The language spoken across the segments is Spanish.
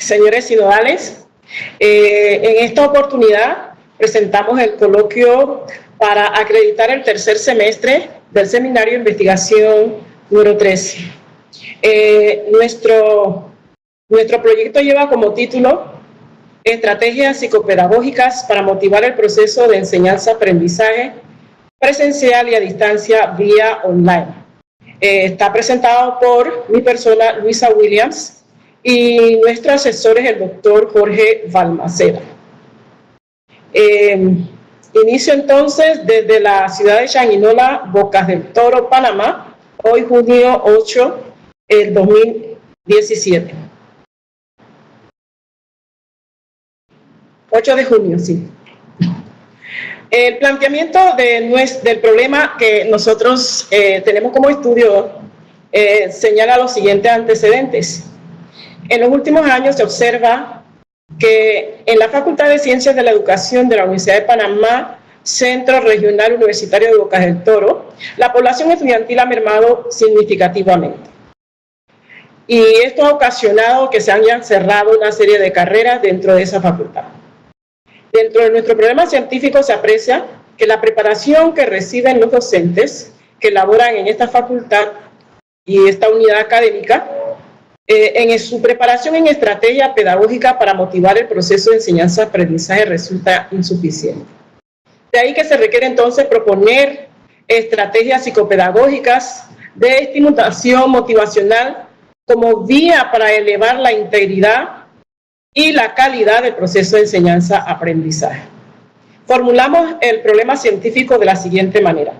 señores sinodales, en esta oportunidad presentamos el coloquio para acreditar el tercer semestre del Seminario de Investigación número 13. Nuestro proyecto lleva como título Estrategias psicopedagógicas para motivar el proceso de enseñanza-aprendizaje presencial y a distancia vía online. Está presentado por mi persona, Luisa Williams, y nuestro asesor es el doctor Jorge Balmaceda. Inicio entonces desde la ciudad de Changuinola, Bocas del Toro, Panamá, hoy junio 8, 2017. 8 de junio, sí. El planteamiento del problema que nosotros tenemos como estudio señala los siguientes antecedentes. En los últimos años se observa que en la Facultad de Ciencias de la Educación de la Universidad de Panamá, Centro Regional Universitario de Bocas del Toro, la población estudiantil ha mermado significativamente. Y esto ha ocasionado que se hayan cerrado una serie de carreras dentro de esa facultad. Dentro de nuestro programa científico se aprecia que la preparación que reciben los docentes que laboran en esta facultad y esta unidad académica, en su preparación en estrategia pedagógica para motivar el proceso de enseñanza-aprendizaje resulta insuficiente. De ahí que se requiere entonces proponer estrategias psicopedagógicas de estimulación motivacional como vía para elevar la integridad y la calidad del proceso de enseñanza-aprendizaje. Formulamos el problema científico de la siguiente manera.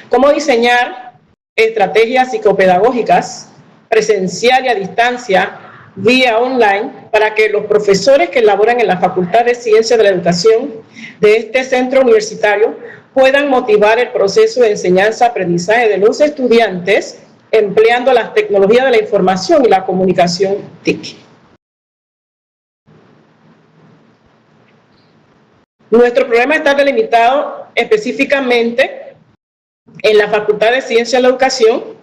¿Cómo diseñar estrategias psicopedagógicas presencial y a distancia vía online para que los profesores que laboran en la Facultad de Ciencias de la Educación de este centro universitario puedan motivar el proceso de enseñanza-aprendizaje de los estudiantes empleando las tecnologías de la información y la comunicación TIC? Nuestro problema está delimitado específicamente en la Facultad de Ciencias de la Educación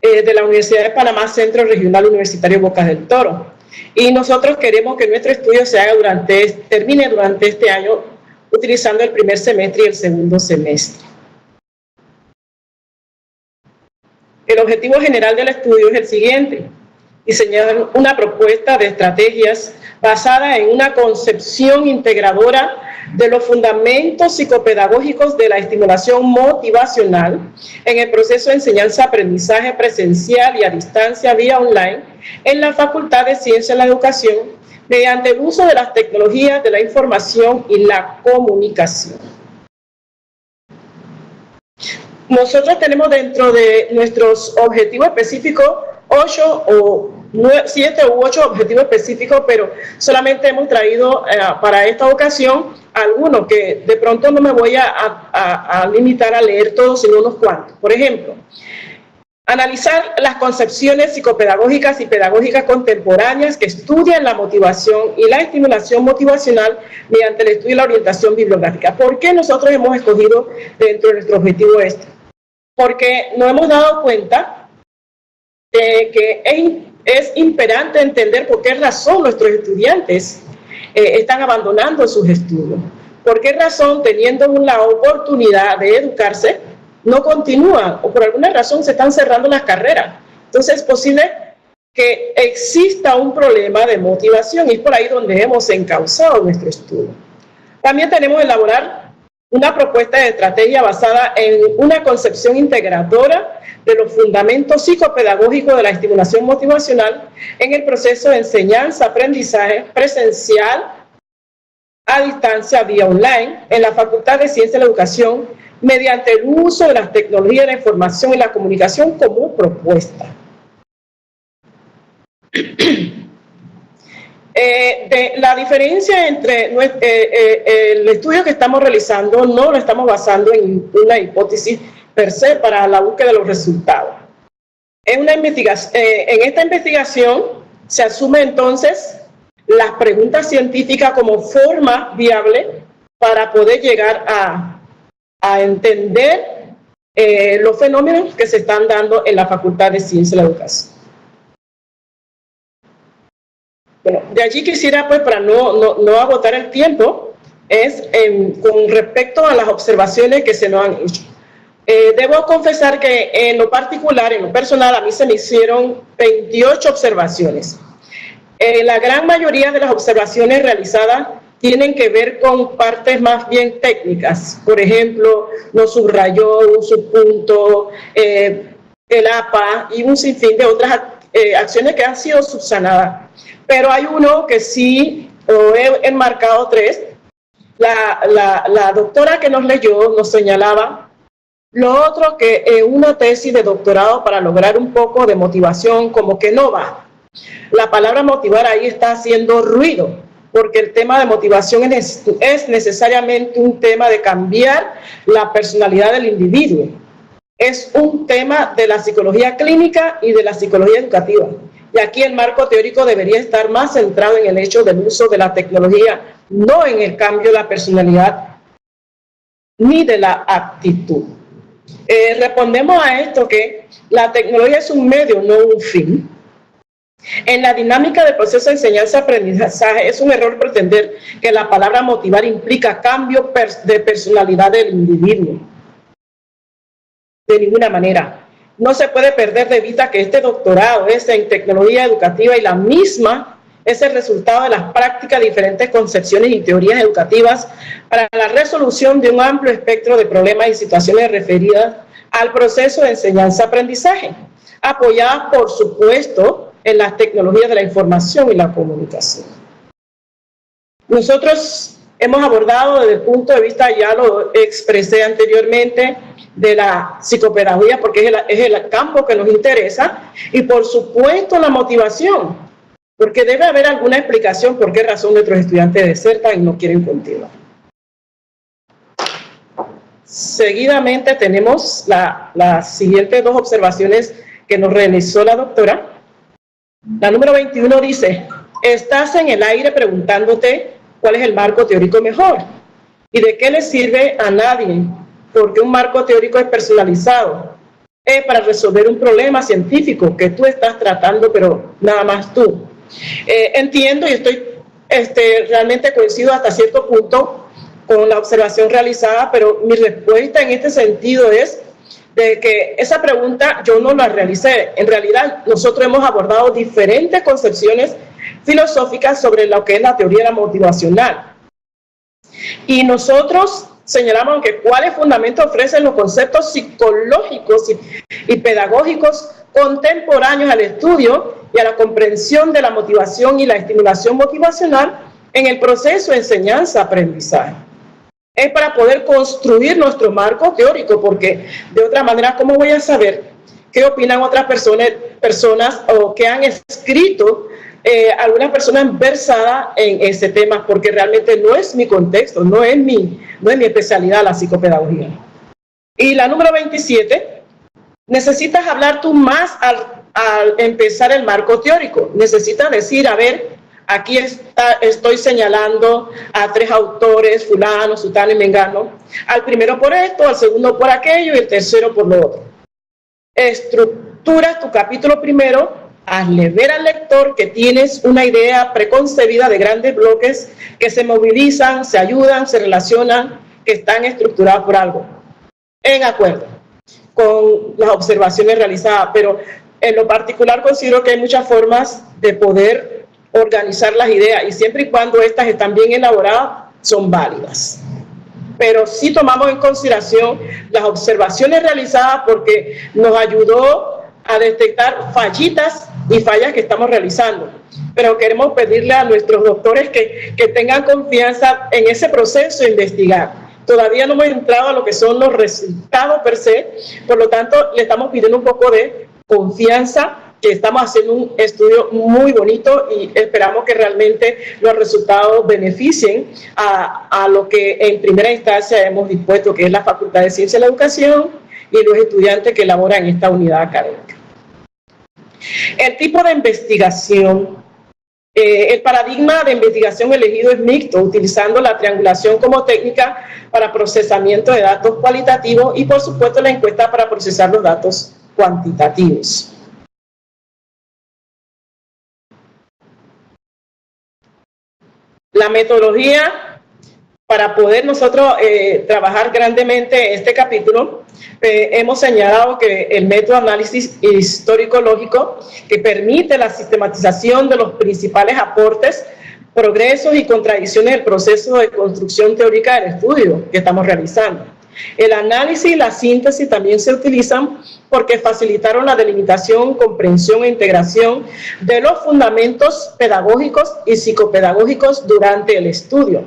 de la Universidad de Panamá, Centro Regional Universitario Bocas del Toro. Y nosotros queremos que nuestro estudio se haga termine durante este año utilizando el primer semestre y el segundo semestre. El objetivo general del estudio es el siguiente: diseñar una propuesta de estrategias basada en una concepción integradora de los fundamentos psicopedagógicos de la estimulación motivacional en el proceso de enseñanza-aprendizaje presencial y a distancia vía online en la Facultad de Ciencias de la Educación mediante el uso de las tecnologías de la información y la comunicación. Nosotros tenemos dentro de nuestros objetivos específicos 7 u 8 objetivos específicos, pero solamente hemos traído para esta ocasión algunos que de pronto no me voy a limitar a leer todos, sino unos cuantos. Por ejemplo, analizar las concepciones psicopedagógicas y pedagógicas contemporáneas que estudian la motivación y la estimulación motivacional mediante el estudio y la orientación bibliográfica. ¿Por qué nosotros hemos escogido dentro de nuestro objetivo esto? Porque nos hemos dado cuenta de que es imperante entender por qué razón nuestros estudiantes están abandonando sus estudios. ¿Por qué razón, teniendo la oportunidad de educarse, no continúan o por alguna razón se están cerrando las carreras? Entonces es posible que exista un problema de motivación y es por ahí donde hemos encauzado nuestro estudio. También tenemos que elaborar una propuesta de estrategia basada en una concepción integradora de los fundamentos psicopedagógicos de la estimulación motivacional en el proceso de enseñanza-aprendizaje presencial a distancia vía online en la Facultad de Ciencias de la Educación mediante el uso de las tecnologías de la información y la comunicación como propuesta. La diferencia entre el estudio que estamos realizando no lo estamos basando en una hipótesis per se para la búsqueda de los resultados. En esta investigación se asume entonces las preguntas científicas como forma viable para poder llegar a entender los fenómenos que se están dando en la Facultad de Ciencias de la Educación. Bueno, de allí quisiera, pues, para no agotar el tiempo, con respecto a las observaciones que se nos han hecho. Debo confesar que en lo particular, en lo personal, a mí se me hicieron 28 observaciones. La gran mayoría de las observaciones realizadas tienen que ver con partes más bien técnicas. Por ejemplo, no subrayó, un subpunto, el APA y un sinfín de otras acciones que han sido subsanadas. Pero hay uno que sí, he enmarcado 3. La doctora que nos leyó nos señalaba lo otro, que una tesis de doctorado para lograr un poco de motivación como que no va. La palabra motivar ahí está haciendo ruido, porque el tema de motivación es necesariamente un tema de cambiar la personalidad del individuo. Es un tema de la psicología clínica y de la psicología educativa. Y aquí el marco teórico debería estar más centrado en el hecho del uso de la tecnología, no en el cambio de la personalidad ni de la actitud. Respondemos a esto que la tecnología es un medio, no un fin. En la dinámica del proceso de enseñanza-aprendizaje es un error pretender que la palabra motivar implica cambio de personalidad del individuo. De ninguna manera. No se puede perder de vista que este doctorado es en tecnología educativa y la misma es el resultado de las prácticas de diferentes concepciones y teorías educativas para la resolución de un amplio espectro de problemas y situaciones referidas al proceso de enseñanza-aprendizaje, apoyadas, por supuesto, en las tecnologías de la información y la comunicación. Nosotros hemos abordado desde el punto de vista, ya lo expresé anteriormente, de la psicopedagogía, porque es el campo que nos interesa, y por supuesto la motivación, porque debe haber alguna explicación por qué razón nuestros estudiantes desertan y no quieren continuar. Seguidamente tenemos las siguientes 2 observaciones que nos realizó la doctora. La número 21 dice: estás en el aire preguntándote cuál es el marco teórico mejor y de qué le sirve a nadie, porque un marco teórico es personalizado, es para resolver un problema científico que tú estás tratando, pero nada más tú. Entiendo y estoy realmente coincido hasta cierto punto con la observación realizada, pero mi respuesta en este sentido es de que esa pregunta yo no la realicé. En realidad nosotros hemos abordado diferentes concepciones filosóficas sobre lo que es la teoría motivacional. Y nosotros señalamos que cuáles fundamentos ofrecen los conceptos psicológicos y pedagógicos contemporáneos al estudio y a la comprensión de la motivación y la estimulación motivacional en el proceso de enseñanza-aprendizaje. Es para poder construir nuestro marco teórico, porque de otra manera, ¿cómo voy a saber qué opinan otras personas o qué han escrito algunas personas versadas en ese tema? Porque realmente no es mi contexto, no es mi especialidad la psicopedagogía. Y la número 27, necesitas hablar tú más al empezar el marco teórico. Necesitas decir, a ver, aquí estoy señalando a 3 autores, fulano, sutano y mengano. Al primero por esto, al segundo por aquello y el tercero por lo otro. Estructuras tu capítulo primero, hazle ver al lector que tienes una idea preconcebida de grandes bloques que se movilizan, se ayudan, se relacionan, que están estructurados por algo. En acuerdo con las observaciones realizadas, pero en lo particular considero que hay muchas formas de poder organizar las ideas y siempre y cuando estas están bien elaboradas son válidas. Pero sí tomamos en consideración las observaciones realizadas porque nos ayudó a detectar fallitas y fallas que estamos realizando. Pero queremos pedirle a nuestros doctores que tengan confianza en ese proceso de investigar. Todavía no hemos entrado a lo que son los resultados per se, por lo tanto le estamos pidiendo un poco de confianza, que estamos haciendo un estudio muy bonito y esperamos que realmente los resultados beneficien a lo que en primera instancia hemos dispuesto, que es la Facultad de Ciencia de la Educación y los estudiantes que elaboran esta unidad académica. El tipo de investigación. El paradigma de investigación elegido es mixto, utilizando la triangulación como técnica para procesamiento de datos cualitativos y, por supuesto, la encuesta para procesar los datos cuantitativos. La metodología, para poder nosotros trabajar grandemente este capítulo, hemos señalado que el método de análisis histórico-lógico, que permite la sistematización de los principales aportes, progresos y contradicciones del proceso de construcción teórica del estudio que estamos realizando. El análisis y la síntesis también se utilizan porque facilitaron la delimitación, comprensión e integración de los fundamentos pedagógicos y psicopedagógicos durante el estudio,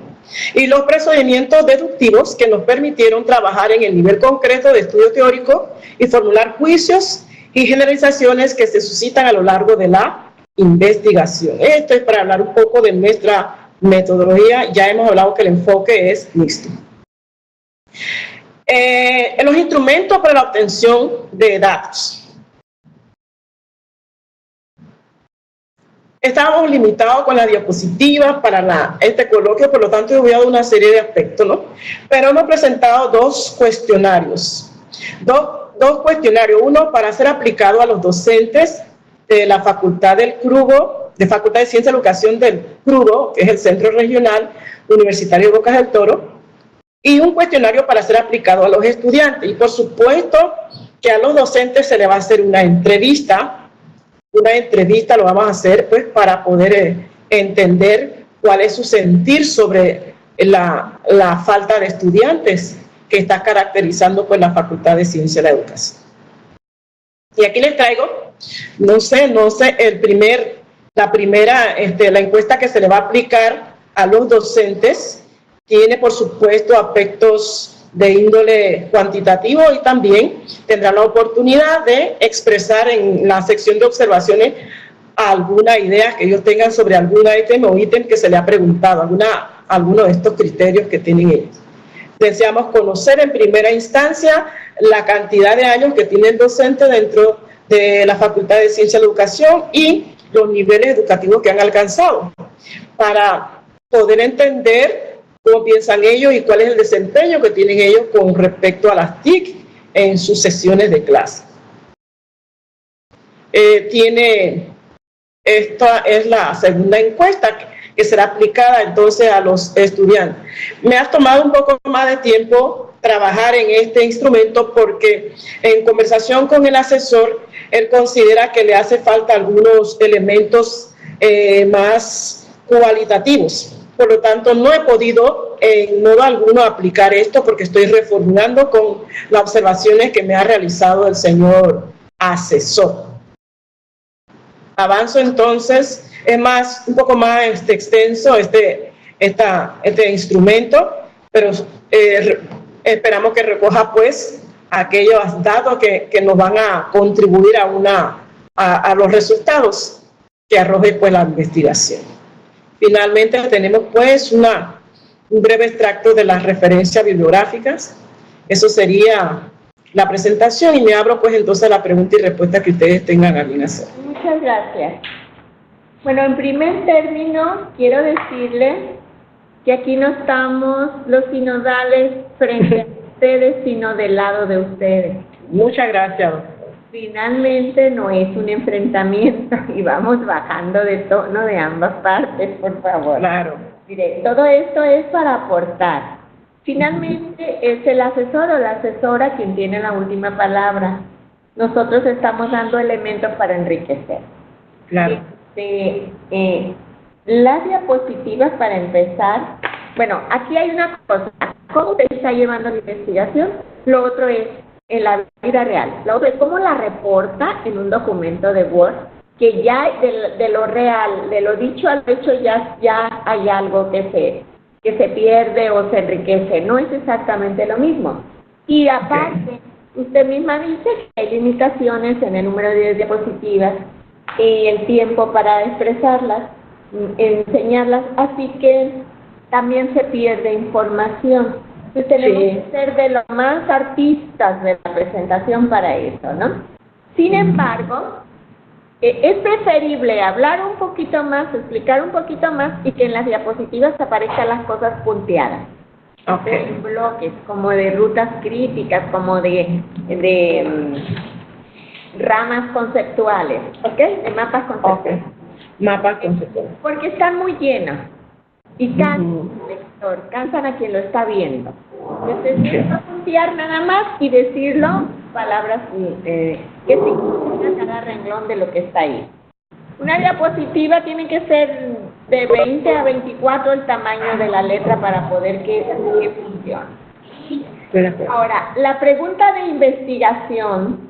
y los procedimientos deductivos que nos permitieron trabajar en el nivel concreto de estudio teórico y formular juicios y generalizaciones que se suscitan a lo largo de la investigación. Esto es para hablar un poco de nuestra metodología. Ya hemos hablado que el enfoque es mixto. Los instrumentos para la obtención de datos. Estábamos limitados con las diapositivas para este coloquio, por lo tanto, yo voy a dar una serie de aspectos, ¿no? Pero hemos presentado dos cuestionarios. Dos cuestionarios, uno para ser aplicado a los docentes de la Facultad del CRUBO, de Facultad de Ciencia y Educación del CRUBO, que es el Centro Regional Universitario de Bocas del Toro, y un cuestionario para ser aplicado a los estudiantes. Y por supuesto que a los docentes se les va a hacer una entrevista lo vamos a hacer pues para poder entender cuál es su sentir sobre la falta de estudiantes que está caracterizando pues la Facultad de Ciencia de la Educación. Y aquí les traigo, la encuesta que se le va a aplicar a los docentes tiene por supuesto aspectos de índole cuantitativo y también tendrán la oportunidad de expresar en la sección de observaciones alguna idea que ellos tengan sobre algún ítem o ítem que se le ha preguntado, alguno de estos criterios que tienen ellos. Deseamos conocer en primera instancia la cantidad de años que tiene el docente dentro de la Facultad de Ciencia de la Educación y los niveles educativos que han alcanzado, para poder entender cómo piensan ellos y cuál es el desempeño que tienen ellos con respecto a las TIC en sus sesiones de clase. Esta es la segunda encuesta que será aplicada entonces a los estudiantes. Me ha tomado un poco más de tiempo trabajar en este instrumento porque en conversación con el asesor, él considera que le hace falta algunos elementos más cualitativos. Por lo tanto, no he podido en modo alguno aplicar esto porque estoy reformulando con las observaciones que me ha realizado el señor asesor. Avanzo entonces, es un poco más extenso este instrumento, pero esperamos que recoja pues aquellos datos que nos van a contribuir a los resultados que arroje pues la investigación. Finalmente tenemos pues un breve extracto de las referencias bibliográficas. Eso sería la presentación y me abro pues entonces a la pregunta y respuesta que ustedes tengan a bien hacer. Muchas gracias. Bueno, en primer término quiero decirles que aquí no estamos los sinodales frente a ustedes, sino del lado de ustedes. Muchas gracias. Finalmente no es un enfrentamiento y vamos bajando de tono de ambas partes, por favor. Claro. Mire, todo esto es para aportar. Finalmente es el asesor o la asesora quien tiene la última palabra. Nosotros estamos dando elementos para enriquecer. Claro. Las diapositivas para empezar. Bueno, aquí hay una cosa. ¿Cómo usted está llevando la investigación? Lo otro es en la vida real. Lo otro es cómo la reporta en un documento de Word, que ya de lo real, de lo dicho al hecho, ya hay algo que se pierde o se enriquece. No es exactamente lo mismo. Y aparte, usted misma dice que hay limitaciones en el número de diapositivas y el tiempo para expresarlas, enseñarlas, así que también se pierde información. Entonces tenemos que ser de los más artistas de la presentación para eso, ¿no? Sin embargo, es preferible hablar un poquito más, explicar un poquito más y que en las diapositivas aparezcan las cosas punteadas. En bloques, como de rutas críticas, como de ramas conceptuales, ¿ok? De mapas conceptuales. Mapas conceptuales. Porque están muy llenos. y cansan al lector, cansan a quien lo está viendo. Necesito puntear nada más y decirlo palabras que significan cada renglón de lo que está ahí. Una diapositiva tiene que ser de 20 a 24 el tamaño de la letra para poder que funcione. Ahora, la pregunta de investigación,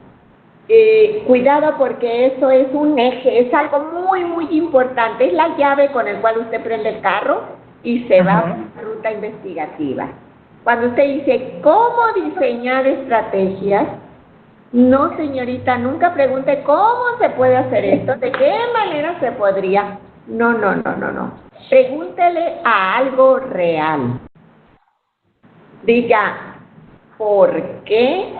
cuidado porque eso es un eje, es algo muy, muy importante, es la llave con el cual usted prende el carro y se va a una ruta investigativa. Cuando usted dice, ¿cómo diseñar estrategias? No, señorita, nunca pregunte cómo se puede hacer esto, de qué manera se podría. No, no, no, no, no. Pregúntele a algo real. Diga, ¿por qué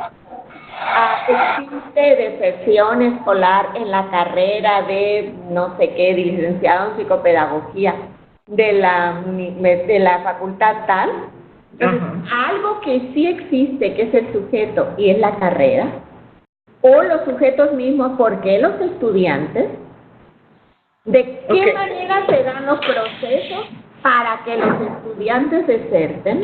existe deserción escolar en la carrera de no sé qué, licenciado en psicopedagogía de la facultad tal? Entonces, algo que sí existe, que es el sujeto y es la carrera, o los sujetos mismos, ¿por qué los estudiantes? ¿De qué manera se dan los procesos para que los estudiantes deserten?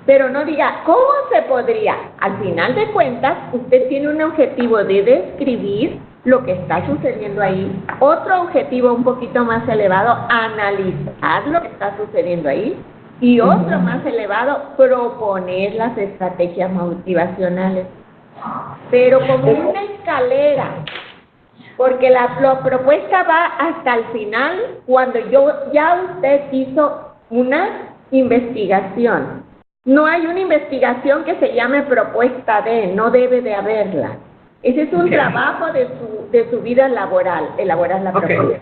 Pero no diga, ¿cómo se podría? Al final de cuentas, usted tiene un objetivo de describir lo que está sucediendo ahí. Otro objetivo un poquito más elevado, analizar lo que está sucediendo ahí. Y otro más elevado, proponer las estrategias motivacionales. Pero como una escalera, porque la propuesta va hasta el final cuando ya usted hizo una investigación. No hay una investigación que se llame propuesta de, no debe de haberla. Ese es un trabajo de su vida laboral, elaborar la propuesta.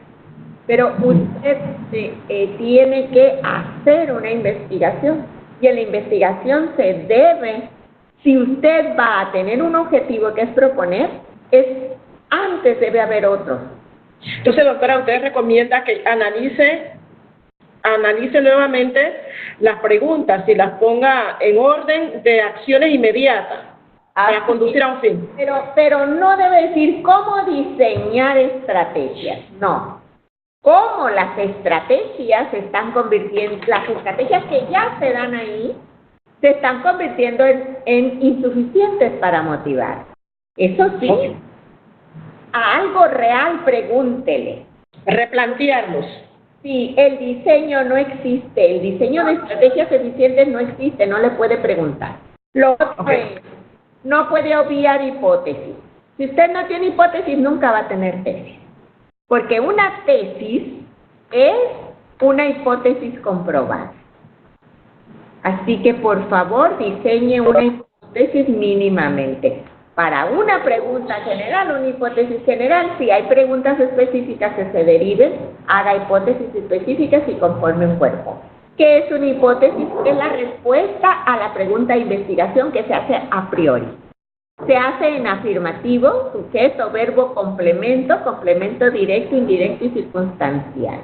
Pero usted tiene que hacer una investigación y en la investigación se debe, si usted va a tener un objetivo que es proponer, antes debe haber otro. Entonces, doctora, usted recomienda que analice nuevamente las preguntas y las ponga en orden de acciones inmediatas para conducir a un fin. Pero no debe decir cómo diseñar estrategias, no. Cómo las estrategias se están convirtiendo, las estrategias que ya se dan ahí, se están convirtiendo en insuficientes para motivar. Eso sí, a algo real pregúntele. Replantearlos. Sí, el diseño no existe, el diseño de estrategias eficientes no existe, no le puede preguntar. Lo otro es, no puede obviar hipótesis. Si usted no tiene hipótesis, nunca va a tener tesis. Porque una tesis es una hipótesis comprobada. Así que, por favor, diseñe una hipótesis mínimamente. Para una pregunta general, una hipótesis general, si hay preguntas específicas que se deriven, haga hipótesis específicas y conforme un cuerpo. ¿Qué es una hipótesis? Es la respuesta a la pregunta de investigación que se hace a priori. Se hace en afirmativo, sujeto, verbo, complemento directo, indirecto y circunstancial.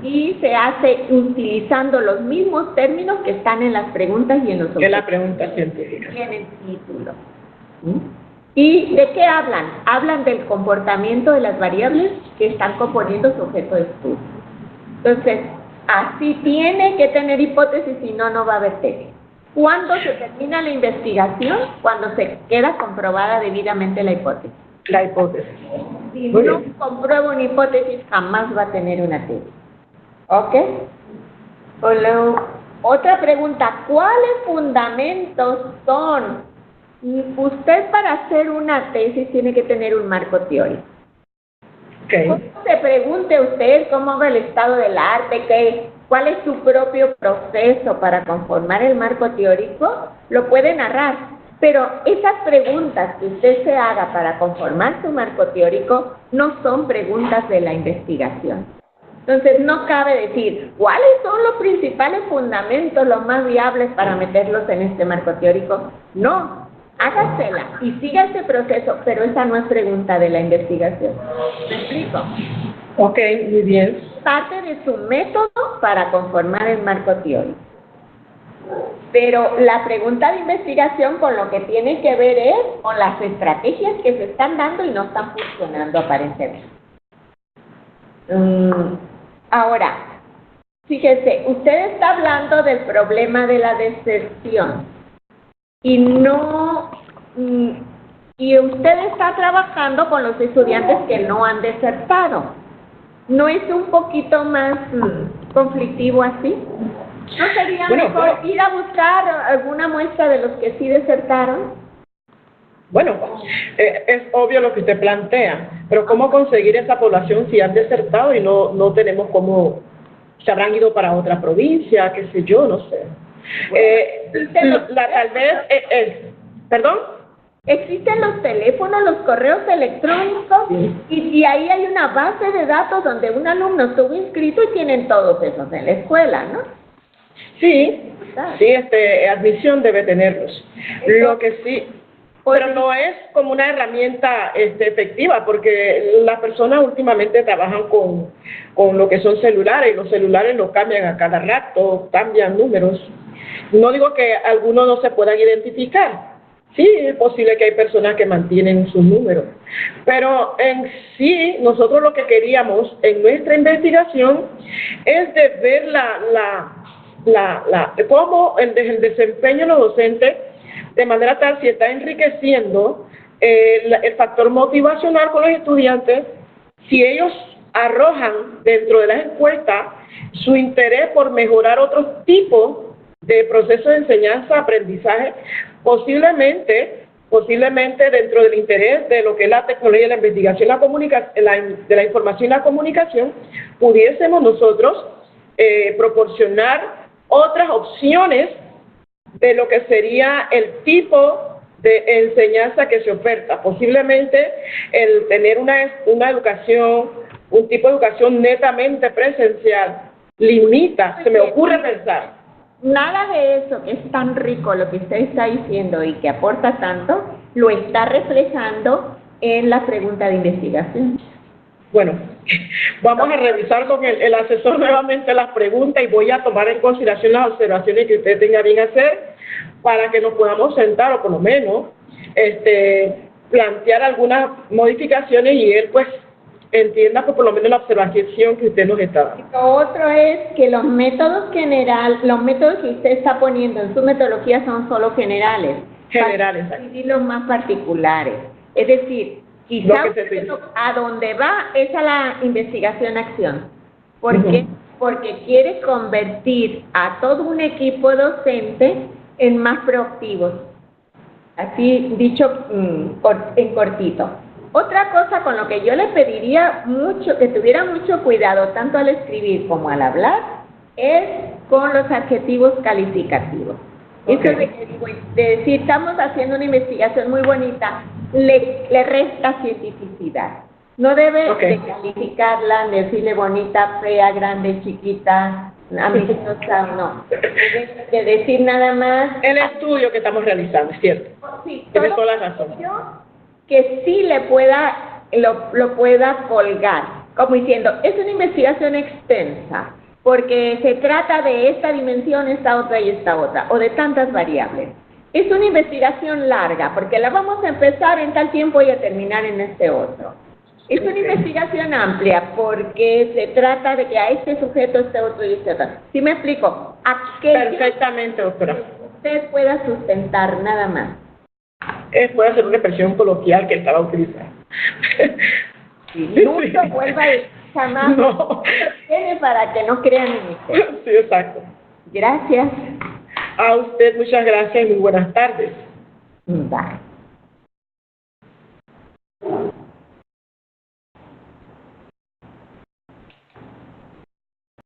Y se hace utilizando los mismos términos que están en las preguntas y en los objetos. Que la pregunta científica. Y en el título. ¿Y de qué hablan? Hablan del comportamiento de las variables que están componiendo su objeto de estudio. Entonces, así tiene que tener hipótesis, si no, no va a haber tesis. ¿Cuándo se termina la investigación? Cuando se queda comprobada debidamente la hipótesis. La hipótesis. Si no comprueba una hipótesis, jamás va a tener una tesis. ¿Ok? Otra pregunta, ¿cuáles fundamentos son? Usted para hacer una tesis tiene que tener un marco teórico. ¿Cómo se pregunte usted cómo va el estado del arte? ¿Cuál es su propio proceso para conformar el marco teórico? Lo puede narrar, pero esas preguntas que usted se haga para conformar su marco teórico no son preguntas de la investigación. Entonces no cabe decir, ¿cuáles son los principales fundamentos, los más viables para meterlos en este marco teórico? No, hágasela y siga ese proceso, pero esa no es pregunta de la investigación. ¿Me explico? Ok, muy bien. Parte de su método para conformar el marco teórico. Pero la pregunta de investigación con lo que tiene que ver es con las estrategias que se están dando y no están funcionando aparentemente. Ahora, Fíjese, usted está hablando del problema de la deserción y no, y usted está trabajando con los estudiantes que no han desertado. ¿No es un poquito más conflictivo así? ¿No sería mejor ir a buscar alguna muestra de los que sí desertaron? Bueno, es obvio lo que usted plantea, pero ¿cómo conseguir esa población si han desertado y no tenemos cómo, se habrán ido para otra provincia, qué sé yo, no sé? Tal vez, ¿perdón? Existen los teléfonos, los correos electrónicos, y ahí hay una base de datos donde un alumno estuvo inscrito y tienen todos esos en la escuela, ¿no? Sí, admisión debe tenerlos. Lo que sí, pero no es como una herramienta efectiva, porque las personas últimamente trabajan con lo que son celulares, y los celulares los cambian a cada rato, cambian números. No digo que algunos no se puedan identificar. Sí, es posible que hay personas que mantienen sus números, pero en sí, nosotros lo que queríamos en nuestra investigación es de ver cómo el desempeño de los docentes, de manera tal si está enriqueciendo el factor motivacional con los estudiantes, si ellos arrojan dentro de las encuestas su interés por mejorar otros tipos de procesos de enseñanza-aprendizaje, posiblemente dentro del interés de lo que es la tecnología, la investigación, de la información y la comunicación, pudiésemos nosotros proporcionar otras opciones de lo que sería el tipo de enseñanza que se oferta. Posiblemente el tener una educación, un tipo de educación netamente presencial, limita, se me ocurre pensar. Nada de eso que es tan rico, lo que usted está diciendo y que aporta tanto, lo está reflejando en la pregunta de investigación. Bueno, vamos a revisar con el asesor nuevamente las preguntas y voy a tomar en consideración las observaciones que usted tenga bien hacer para que nos podamos sentar o por lo menos plantear algunas modificaciones y él pues entienda por lo menos la observación que usted nos está dando. Lo otro es que los métodos que usted está poniendo en su metodología son solo generales. Generales. Y los más particulares. Es decir, quizá a donde va es a la investigación-acción. ¿Por qué? Porque quiere convertir a todo un equipo docente en más proactivos. Así dicho en cortito. Otra cosa con lo que yo le pediría que tuviera mucho cuidado, tanto al escribir como al hablar, es con los adjetivos calificativos. Eso de decir, estamos haciendo una investigación muy bonita, le resta cientificidad. No debe de calificarla, decirle bonita, fea, grande, chiquita, amistosa, no. Debe de decir nada más. El estudio que estamos realizando, es cierto. Sí, tiene toda la razón. Que sí lo pueda colgar, como diciendo, es una investigación extensa, porque se trata de esta dimensión, esta otra y esta otra, o de tantas variables. Es una investigación larga, porque la vamos a empezar en tal tiempo y a terminar en este otro. Es una investigación amplia, porque se trata de que a este sujeto, este otro y este otro. ¿Sí me explico? Perfectamente, doctora. Usted pueda sustentar nada más. Puede ser una expresión coloquial que estaba utilizando. Nunca vuelva a decir jamás. No. Tiene para que no crean en usted. Sí, exacto. Gracias. A usted muchas gracias y muy buenas tardes. Bye.